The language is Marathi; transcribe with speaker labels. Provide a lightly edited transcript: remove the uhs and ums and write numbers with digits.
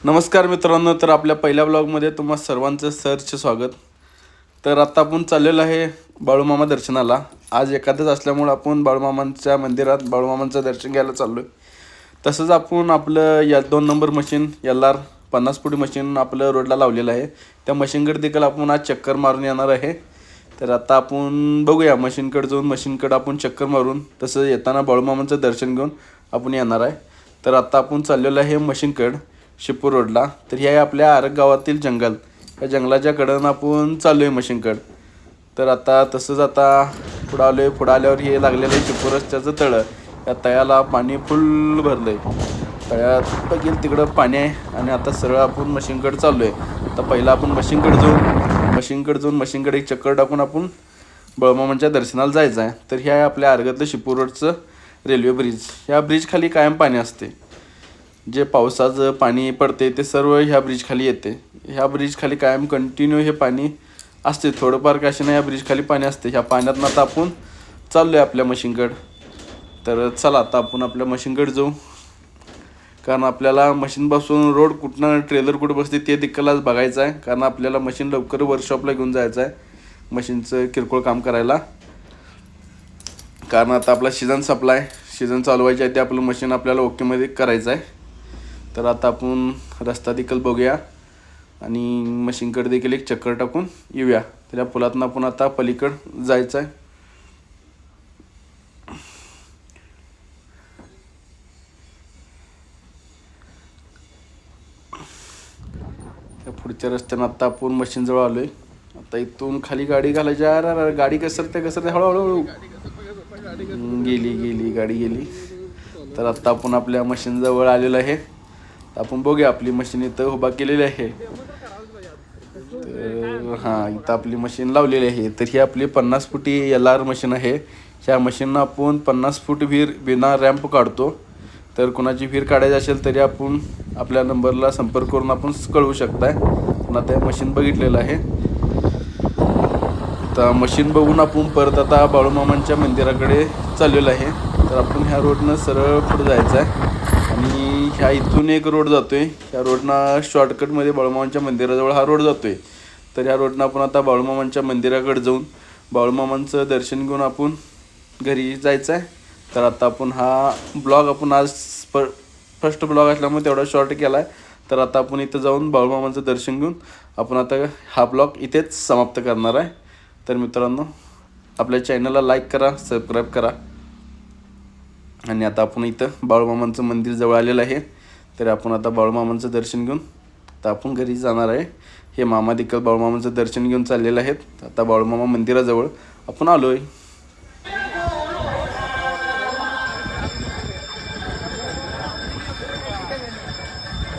Speaker 1: नमस्कार मित्रांनो, तर आपल्या पहिल्या ब्लॉगमध्ये तुम्हा सर्वांचं सहर्ष स्वागत. तर आता आपण चाललेलो आहे बाळूमामा दर्शनाला. आज एकादश असल्यामुळे आपण बाळूमामांच्या मंदिरात बाळूमामांचं दर्शन घ्यायला चाललो आहे. तसंच आपण आपलं या 2 नंबर मशीन LR 50 फुटी मशीन आपलं रोडला लावलेलं आहे. त्या मशीनकडे देखील आपण आज चक्कर मारून येणार आहे. तर आता आपण बघूया मशीनकडे जाऊन मशीनकडे आपण चक्कर मारून तसं येताना बाळूमामांचं दर्शन घेऊन आपण येणार आहे. तर आता आपण चाललेलो आहे मशीनकडे शिपूर रोडला. तर हे आहे आपल्या आरग गावातील जंगल. या जंगलाच्या कडेनं आपण चाललो आहे मशीनकडे. तर आता तसंच आता पुढं आलो आहे. पुढं आल्यावर हे लागलेलं आहे शिपूर रस्त्याचं तळं. या तळ्याला पाणी फुल भरलं आहे. तळ्यात बघेल तिकडं पाणी आहे आणि आता सरळ आपण मशीनकडे चाललो आहे. आता पहिला आपण मशीनकडे जाऊन मशीनकडे एक चक्कर टाकून आपण बाळूमामांच्या दर्शनाला जायचं आहे. तर हे आहे आपल्या आरगातलं शिपूर रोडचं रेल्वे ब्रिज. ह्या ब्रिज खाली कायम पाणी असते. जे पावसाचं पाणी पडते ते सर्व ह्या ब्रिज खाली येते. ह्या ब्रिज खाली कायम कंटिन्यू हे पाणी असते. थोडंफार का असे नाही, ह्या ब्रिज खाली पाणी असते. ह्या पाण्यातनं आता आपण चाललो आहे आपल्या मशीनकडे. तर चला आता आपण आपल्या मशीनकडे जाऊ, कारण आपल्याला मशीनपासून रोड कुठनं ट्रेलर कुठं बसते ते देखील आज बघायचं आहे. कारण आपल्याला मशीन लवकर वर्कशॉपला घेऊन जायचं आहे मशीनचं किरकोळ काम करायला. कारण आता आपला सीझन चालू व्हायच्या आधी आपलं मशीन आपल्याला ओकेमध्ये करायचं आहे. तर आता आपण रस्ता देखील बघूया आणि मशीनकडे देखील एक चक्कर टाकून येऊया. तर या पुलातनं आपण आता पलीकडं जायचं आहे. त्या पुढच्या रस्त्यानं आता आपण मशीनजवळ आलो आहे. आता इथून खाली गाडी घालायची. अरे गाडी घसरते हळूहळू गेली गाडी गेली. तर आता आपण आपल्या मशीनजवळ आलेलो आहे. आपण बघूया आपली मशीन इथं उभा केलेली आहे. तर हां, इथं आपली मशीन लावलेली आहे. तर ही आपली 50 फुटी LR मशीन आहे. ह्या मशीननं आपण 50 फूट विहीर बिना रॅम्प काढतो. तर कोणाची विहीर काढायची असेल तरी आपण आपल्या नंबरला संपर्क करून आपण कळवू शकताय. पण आता हे मशीन बघितलेलं आहे. आता मशीन बघून आपण परत आता बाळूमामांच्या मंदिराकडे चाललेलो आहे. तर आपण ह्या रोडनं सरळ पुढे जायचं आहे आणि ह्या इथून एक रोड जातो आहे. ह्या रोडनं शॉर्टकटमध्ये बाळूमामांच्या मंदिराजवळ हा रोड जातो आहे. तर ह्या रोडनं आपण आता बाळूमामांच्या मंदिराकडे जाऊन बाळूमामांचं दर्शन घेऊन आपण घरी जायचं आहे. तर आता आपण हा ब्लॉग आपण आज फर्स्ट ब्लॉग असल्यामुळे तेवढा शॉर्ट केला आहे. तर आता आपण इथं जाऊन बाळूमामांचं दर्शन घेऊन आपण आता हा ब्लॉग इथेच समाप्त करणार आहे. तर मित्रांनो, आपल्या चॅनलला लाईक करा, सबस्क्राईब करा. आणि आता आपण इथं बाळूमामांचं मंदिर जवळ आलेलं आहे. तर आपण आता बाळूमामांचं दर्शन घेऊन आता आपण घरी जाणार आहे. हे मामा देखील बाळूमामांचं दर्शन घेऊन चाललेलं आहेत. आता बाळूमामा मंदिराजवळ आपण आलो आहे.